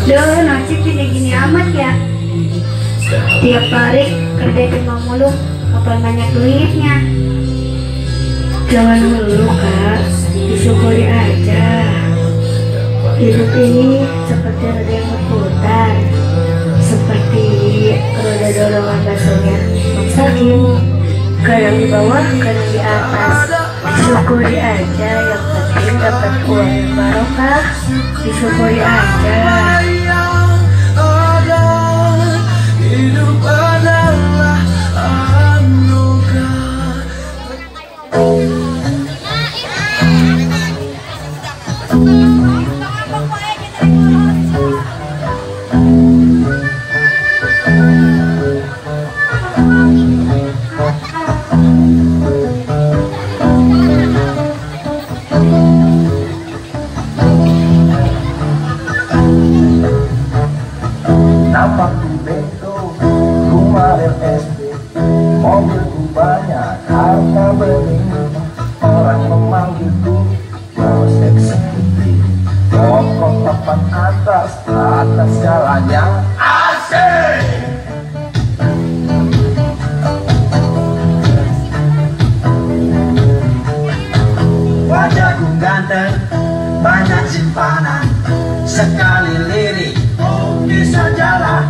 Duh, nasib gini-gini amat ya. Tiap hari kerja cuma mulu, kapan banyak duitnya. Jangan ngeluh kak, disyukuri aja. Hidup ini seperti roda yang berputar, seperti roda dorongan baksonya Bang Sakim. Kadang di bawah, kadang di atas. Disyukuri aja, yang penting dapat uang yang barokah. Disyukuri aja. Hidup adalah anugerah. Nampak di bengkel rumah SD, mobilku banyak, harta bening. Orang memanggilku bos eksekutif, pokok papan atas jalannya asik. Wajahku ganteng, banyak simpanan, sekali lirik bisa jalan,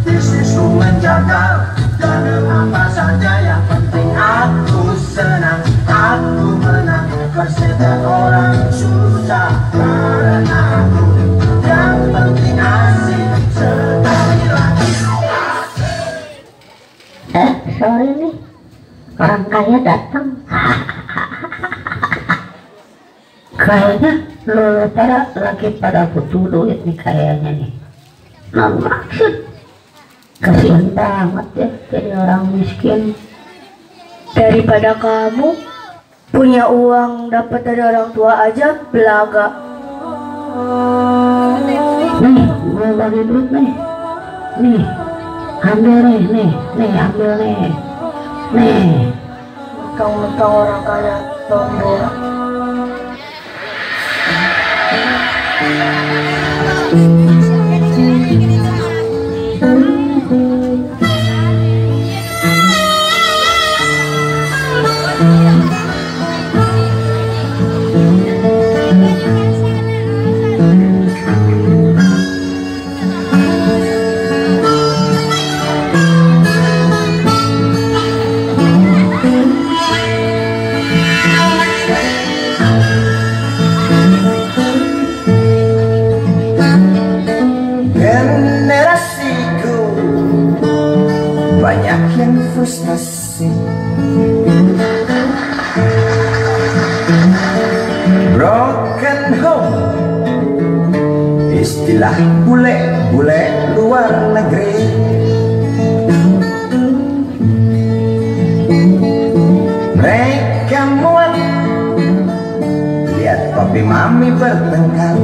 bisnisku menjaga. Dan apa saja yang penting aku senang, aku menang. Persetiaan orang susah karena aku, yang penting asik sekali lagi. Sorry nih, orang kaya datang. Kayaknya lo pada lagi pada butuh duit nih kayaknya nih. Nah maksud kasihan banget ya jadi orang miskin. Daripada kamu punya uang dapat dari orang tua aja belaga. Nih gue bagi duit nih, nih ambil nih ambil nih. Mentang-mentang orang kaya tombol. Banyak yang frustasi, broken home, istilah bule luar negeri. Mereka muat lihat papi mami bertengkar.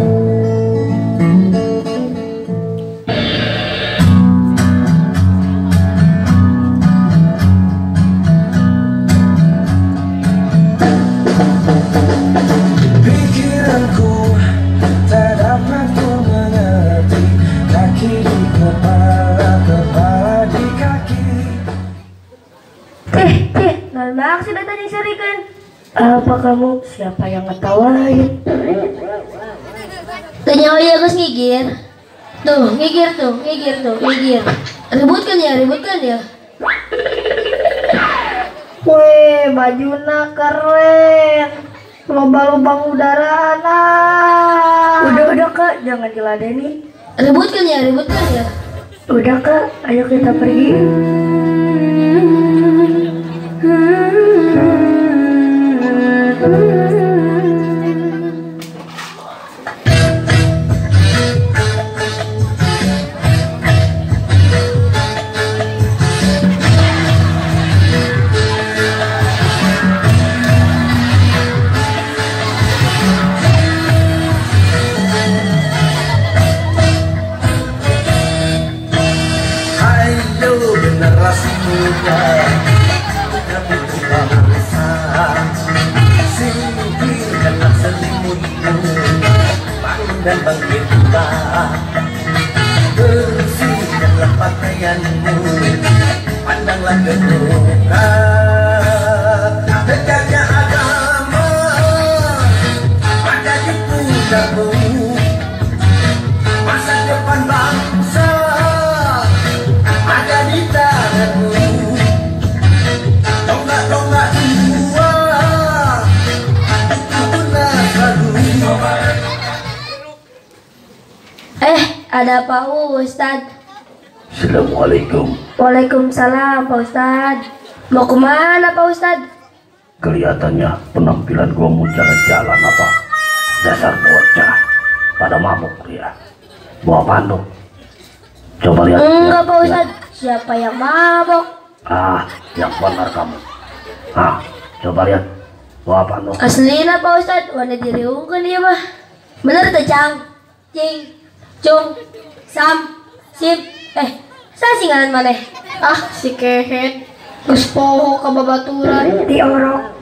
Normal sih tadi serikan. Apa kamu? Siapa yang ngetawain? Tanya Oya Gus ngigir. Tuh, ngigir tuh, ngigir. Ributkan ya. Weh, bajuna keren. Loba lubang udara anak. Udah Kak, jangan diladeni. Ributkan ya. Udah Kak, ayo kita pergi. Ayo generasi muda, kami berbangsa. Singkirkanlah selimutmu, bangun dan bangkitlah. Bersihkanlah pakaianmu, pandanglah ke muka. Tegaknya agama ada di pundakmu. Masa depan bangsa ada di tanganmu. Tonggak-tonggak dua guna selalu. Ada Pak Ustadz. Assalamualaikum. Waalaikumsalam Pak Ustadz. Mau kemana Pak Ustadz? Kelihatannya penampilan gua mau jalan-jalan apa? Dasar bocah, pada mabuk dia. Bawa apaan tuh? Coba lihat. Enggak Pak Ustadz. Siapa yang mabok? Yang benar kamu. Coba lihat. Bawa apaan tuh? Aslina Pak Ustadz. Warna diriungkan dia mah. Bener tuh Cang, Cing, Cung, Sam, Sip. Saya singalan mana? Si kehet. Gus poho ke babaturan. Di orok.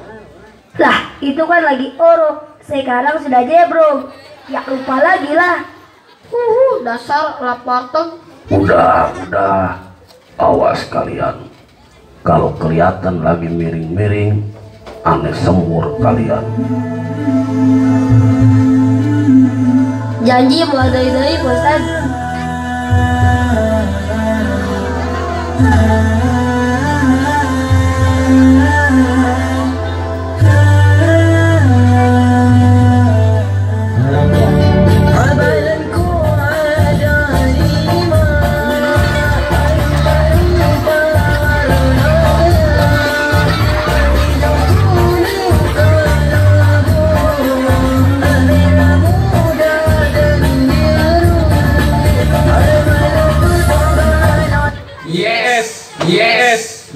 Lah, itu kan lagi orok. Sekarang sudah jebrok. Ya lupa lagi lah. Dasar lapateng. Udah. Awas kalian. Kalau kelihatan lagi miring-miring, aneh semur kalian. Janji mau deui-deui Pak Ustadz.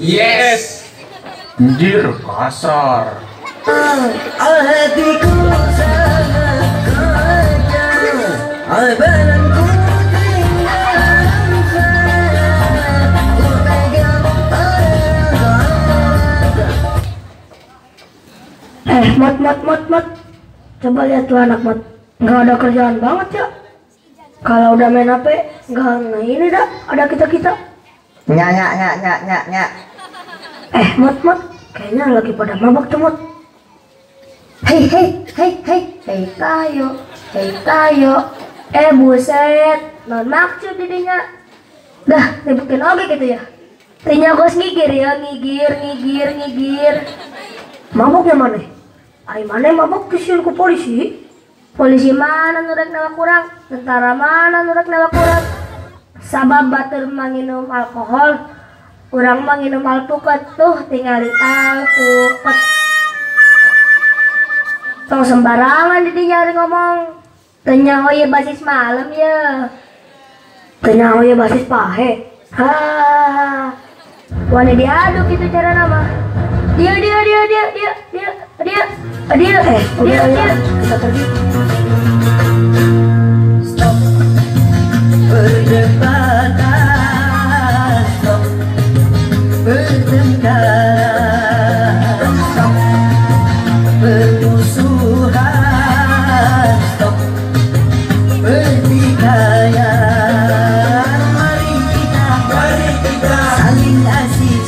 Yes. Anjir, kasar. Hatiku sangat kacau, badanku tinggal ku pegang Mot. Coba lihat tuh anak Mot. Nggak ada kerjaan banget ya. Kalau udah main HP, nggak ini dah. Ada kita. Nyak. Mot. Kayaknya lagi pada mabok tuh Mot. Hei tayo. Buset, non maksud didinya. Dah, ributin oke gitu ya. Tinya gos ngigir ya, ngigir. Maboknya mana? Ay mana mabok kesian ku polisi? Polisi mana nurak nawa kurang? Tentara mana nurak nawa kurang? Sabab batur manginum alkohol, kurang manginum alpukat tuh tinggalin alpukat. Tong sembarangan didinya ngomong. Tanya hoye basis malam ya. Tanya hoye basis pahe. Wani diaduk itu cara nama. Dia. Kita pergi. Stop perdebatan, stop pertengkaran, stop permusuhan, stop pertikaian. Mari kita saling asih,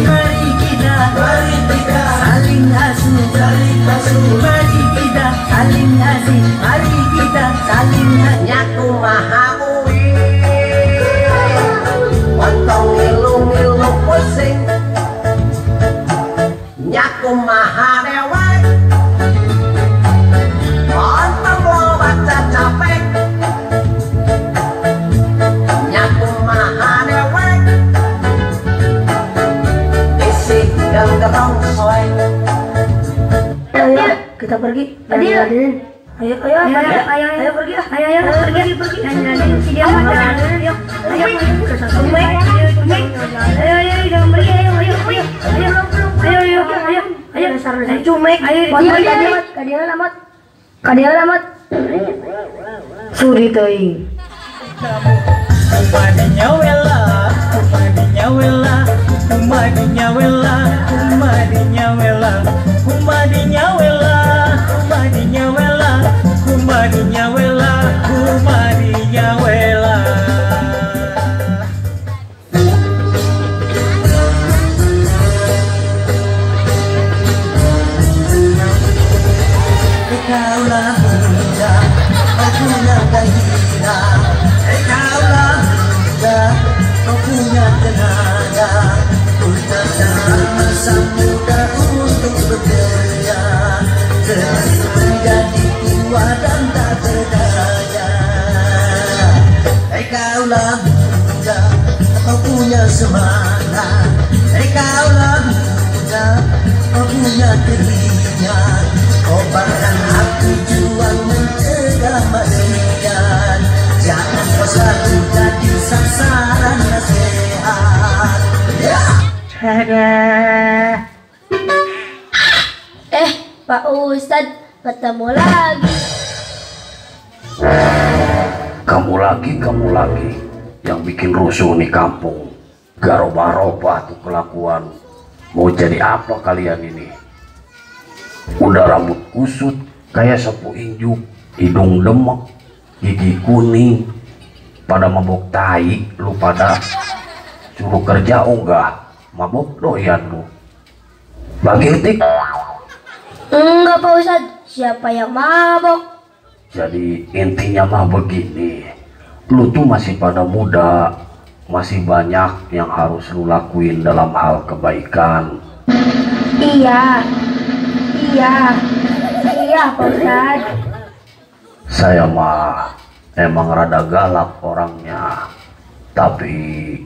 mari kita saling asuh, mari kita saling ayo pergi ah. Ayo pergi. Si dia mah ayo. Ayo jangan pergi ayo dasar cumek ayo kadieu lamat suri teuing Umadinya wela Kaulah muda, kau punya gairah. Kaulah muda, kau punya tenaga. Untuk masa muda untuk bekerja, menjadi tua dan tak berdaya. Kaulah muda, kau punya semangat. Kaulah muda, kau punya keringat. Kobarkan hati juang mencegah maksiat. Jangan kau selalu jadi sasaran nasihat. Pak Ustadz, ketemu lagi. Kamu lagi yang bikin rusuh nih kampung. Garo-baro tuh kelakuan. Mau jadi apa kalian ini? Udah rambut kusut kayak sapu injuk, hidung demek, gigi kuning, pada mabok tai, lu pada suruh kerja enggak, mabok doyan lu. Bagi etik. Enggak Pak Ustadz, siapa yang mabok? Jadi intinya mah begini, lu tuh masih pada muda, masih banyak yang harus lu lakuin dalam hal kebaikan. Iya Pak Ustadz. Saya mah emang rada galak orangnya, tapi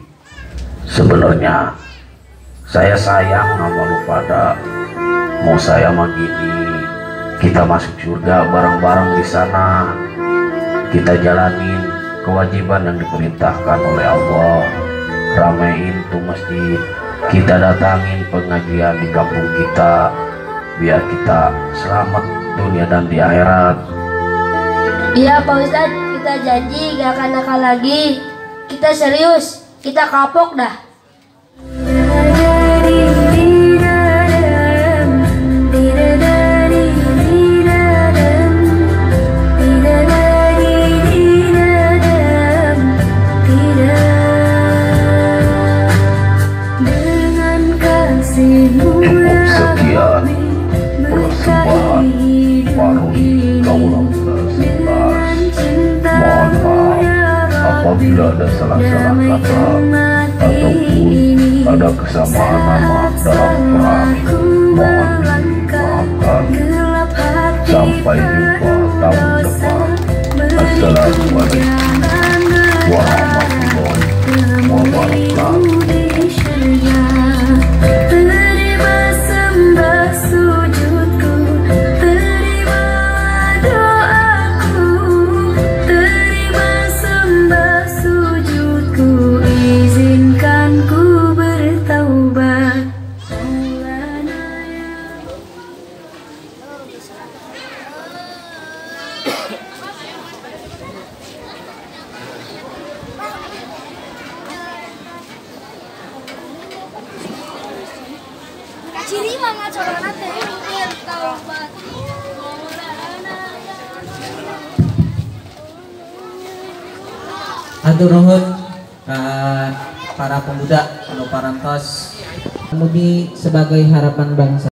sebenarnya saya sayang sama lu pada. Mau saya mah gini, kita masuk surga bareng-bareng di sana. Kita jalanin kewajiban yang diperintahkan oleh Allah. Ramein tuh masjid, kita datangin pengajian di kampung kita, biar kita selamat dunia dan di akhirat. Iya Pak Ustadz, kita janji gak akan nakal lagi. Kita serius, kita kapok dah. Cukup sekian persembahan Paroni Kaulah Muda 11. Mohon maaf apabila ada salah-salah kata ataupun ada kesamaan nama dalam perang. Mohon dimaafkan. Sampai jumpa tahun depan. Assalamualaikum warahmatullahi wabarakatuh. Terima sembah sujudku, terima doaku, terima sembah sujudku, izinkan ku bertaubat. Ciri mama corona teh bertaubat. Atur nuhun ka para pemuda anu parantos kemudi sebagai harapan bangsa.